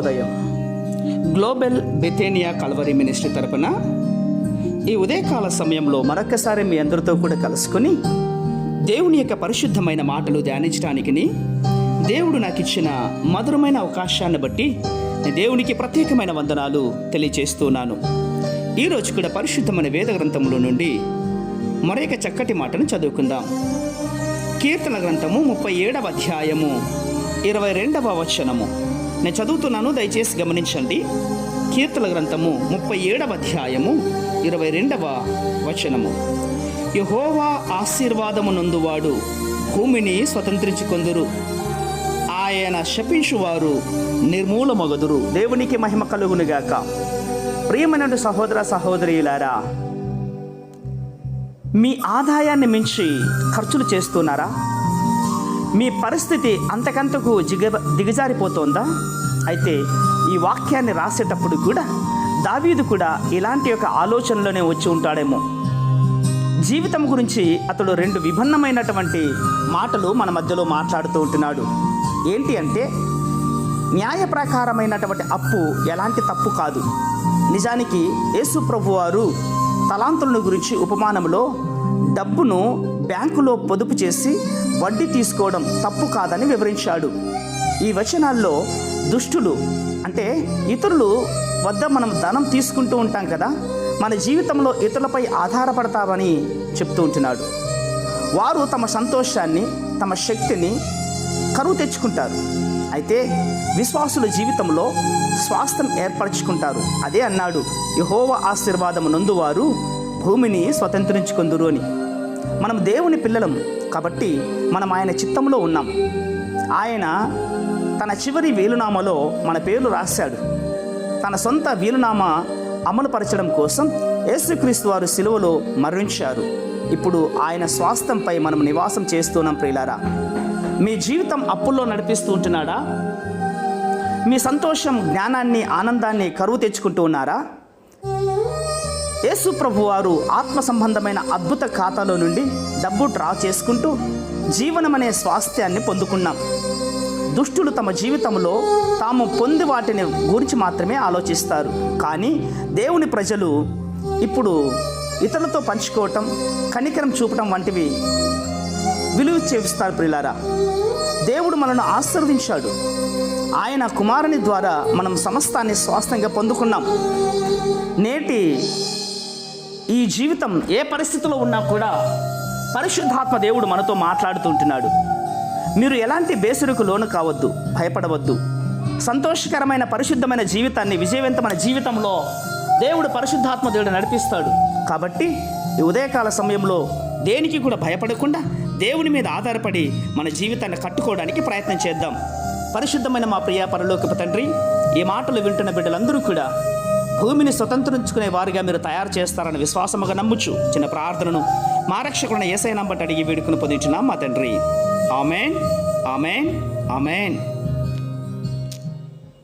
శుభోదయం. Global బెథేనియా Calvary ministry తరపున ఈ ఉదయకాల సమయంలో మరొకసారి మీ అందరితో కూడా కలుసుకొని దేవుని యొక్క పరిశుద్ధమైన మాటలు ధ్యానించడానికి దేవుడు నాకు ఇచ్చిన మధురమైన అవకాశాన్ని బట్టి దేవునికి ప్రత్యేకమైన వందనాలు తెలియజేస్తున్నాను. ఈరోజు కూడా పరిశుద్ధమైన వేద గ్రంథంలో నుండి మరొక చక్కటి మాటను చదువుకుందాం. కీర్తన గ్రంథము 37వ అధ్యాయము 22వ వచనము. నేను చదువుతున్నాను, దయచేసి గమనించండి. కీర్తన గ్రంథము 37వ అధ్యాయము 22వ వచనము. యెహోవా ఆశీర్వాదము నొందువాడు భూమిని స్వతంత్రించుకొందురు, ఆయన శపించువారు నిర్మూలమగుదురు. దేవునికి మహిమ కలుగునుగాక. ప్రియమైన సహోదర సహోదరీయులారా, మీ ఆదాయాన్ని మించి ఖర్చులు చేస్తున్నారా? మీ పరిస్థితి అంతకంతకు దిగజారిపోతోందా? అయితే ఈ వాక్యాన్ని రాసేటప్పుడు కూడా దావీదు కూడా ఇలాంటి ఒక ఆలోచనలోనే వచ్చి ఉంటాడేమో. జీవితం గురించి అతడు 2 విభిన్నమైనటువంటి మాటలు మన మధ్యలో మాట్లాడుతూ ఉంటున్నాడు. ఏంటి అంటే, న్యాయ ప్రకారమైనటువంటి అప్పు ఎలాంటి తప్పు కాదు. నిజానికి యేసు ప్రభు వారు తలాంతులను గురించి ఉపమానంలో డబ్బును బ్యాంకులో పొదుపు చేసి వడ్డీ తీసుకోవడం తప్పు కాదని వివరించాడు. ఈ వచనాల్లో దుష్టులు అంటే ఇతరులు వద్ద మనం ధనం తీసుకుంటూ ఉంటాం కదా, మన జీవితంలో ఇతరులపై ఆధారపడతామని చెప్తూ ఉంటున్నాడు. వారు తమ సంతోషాన్ని, తమ శక్తిని కరువు తెచ్చుకుంటారు. అయితే విశ్వాసుల జీవితంలో స్వాస్థ్యం ఏర్పరచుకుంటారు. అదే అన్నాడు, యెహోవా ఆశీర్వాదము నొందువారు భూమిని స్వతంత్రించుకొందురు అని. మనం దేవుని పిల్లలం కాబట్టి మనం ఆయన చిత్తంలో ఉన్నాం. ఆయన తన చివరి వీలునామాలో మన పేర్లు రాశాడు. తన సొంత వీలునామా అమలుపరచడం కోసం యేసుక్రీస్తు వారు సిలువలో మరణించారు. ఇప్పుడు ఆయన స్వాస్థ్యంపై మనం నివాసం చేస్తున్నాం. ప్రియులారా, మీ జీవితం అప్పుల్లో నడిపిస్తూ ఉంటున్నాడా? మీ సంతోషం, జ్ఞానాన్ని, ఆనందాన్ని కరువు తెచ్చుకుంటూ ఉన్నారా? యేసు ప్రభు వారు ఆత్మ సంబంధమైన అద్భుత ఖాతాలో నుండి డబ్బు డ్రా చేసుకుంటూ జీవనం అనే స్వాస్థ్యాన్ని పొందుకున్నాం. దుష్టులు తమ జీవితంలో తాము పొంది వాటిని గురించి మాత్రమే ఆలోచిస్తారు. కానీ దేవుని ప్రజలు ఇప్పుడు ఇతరులతో పంచుకోవటం, కనికరం చూపటం వంటివి విలువ చేస్తారు. ప్రియులారా, దేవుడు మనల్ని ఆశీర్వదించాడు. ఆయన కుమారుని ద్వారా మనం సమస్తాన్ని స్వాస్థ్యంగా పొందుకున్నాం. నేటి ఈ జీవితం ఏ పరిస్థితిలో ఉన్నా కూడా పరిశుద్ధాత్మ దేవుడు మనతో మాట్లాడుతుంటున్నాడు. మీరు ఎలాంటి బేసరికి లోను కావద్దు, భయపడవద్దు. సంతోషకరమైన పరిశుద్ధమైన జీవితాన్ని, విజయవంతమైన జీవితంలో దేవుడు పరిశుద్ధాత్మ దేవుడు నడిపిస్తాడు. కాబట్టి ఈ ఉదయకాల సమయంలో దేనికి కూడా భయపడకుండా దేవుని మీద ఆధారపడి మన జీవితాన్ని కట్టుకోవడానికి ప్రయత్నం చేద్దాం. పరిశుద్ధమైన మా ప్రియ పరలోకపు తండ్రి, ఈ మాటలు వింటున్న బిడ్డలందరూ కూడా భూమిని స్వతంత్రించుకునే వారిగా మీరు తయారు చేస్తారని విశ్వాసముగా నమ్ముచు చిన్న ప్రార్థనను మా రక్షకుడైన యేసయ్య నంబట అడిగి వేడుకుని పొందుచున్నాం మా తండ్రి. ఆమేన్, ఆమేన్, ఆమేన్.